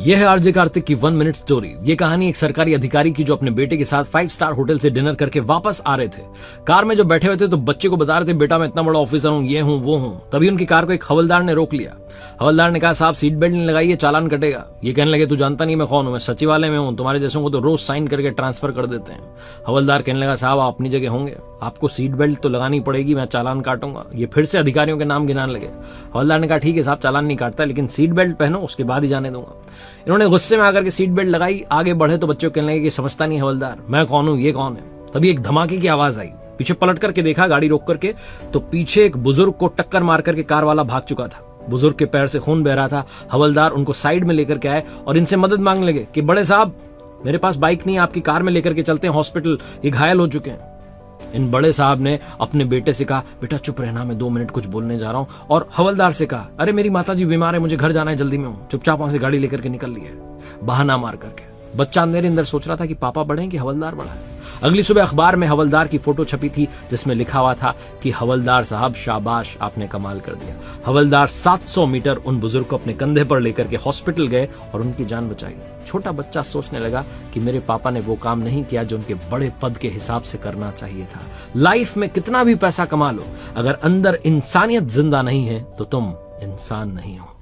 यह है आरजे कार्तिक की 1 मिनट स्टोरी। ये कहानी एक सरकारी अधिकारी की जो अपने बेटे के साथ 5 स्टार होटल से डिनर करके वापस आ रहे थे। कार में जो बैठे हुए थे तो बच्चे को बता रहे थे, बेटा मैं इतना बड़ा ऑफिसर हूँ, ये हूँ वो हूँ। तभी उनकी कार को एक हवलदार ने रोक लिया। हवलदार ने कहा, साहब सीट बेल्ट नहीं लगाई है, चालान कटेगा। ये कहने लगे, तू जानता नहीं मैं कौन हूं, मैं सचिवालय में हूं, तुम्हारे जैसों को तो रोज साइन करके ट्रांसफर कर देते हैं। हवलदार कहने लगा, साहब आप अपनी जगह होंगे, आपको सीट बेल्ट तो लगानी पड़ेगी, मैं चालान काटूंगा। ये फिर से अधिकारियों के नाम गिनाने लगे। हवलदार ने कहा, ठीक है साहब चालान नहीं काटता, लेकिन सीट बेल्ट पहनो, उसके बाद ही जाने दूंगा। इन्होंने गुस्से में आकर के सीट बेल्ट लगाई, आगे बढ़े तो बच्चों कहने लगे कि समझता नहीं हवलदार, मैं कौन हूं, ये कौन है। तभी एक धमाके की आवाज आई। पीछे पलट करके देखा गाड़ी रोक करके, तो पीछे एक बुजुर्ग को टक्कर मार करके कार वाला भाग चुका था। बुजुर्ग के पैर से खून बह रहा था। हवलदार उनको साइड में लेकर के आए और इनसे मदद मांगने लगे कि बड़े साहब मेरे पास बाइक नहीं है, आपकी कार में लेकर के चलते हैं हॉस्पिटल, ये घायल हो चुके हैं। इन बड़े साहब ने अपने बेटे से कहा, बेटा चुप रहना, मैं 2 मिनट कुछ बोलने जा रहा हूं। और हवलदार से कहा, अरे मेरी माताजी बीमार है, मुझे घर जाना है, जल्दी में हूं। चुपचाप वहां से गाड़ी लेकर के निकल लिया, बहाना मार करके। बच्चा अंदर अंदर सोच रहा था कि पापा बड़े हैं कि हवलदार बड़ा है। अगली सुबह अखबार में हवलदार की फोटो छपी थी, जिसमें लिखा हुआ था कि हवलदार साहब शाबाश, आपने कमाल कर दिया। हवलदार 700 मीटर उन बुजुर्ग को अपने कंधे पर लेकर के हॉस्पिटल गए और उनकी जान बचाई। छोटा बच्चा सोचने लगा कि मेरे पापा ने वो काम नहीं किया जो उनके बड़े पद के हिसाब से करना चाहिए था। लाइफ में कितना भी पैसा कमा लो, अगर अंदर इंसानियत जिंदा नहीं है तो तुम इंसान नहीं हो।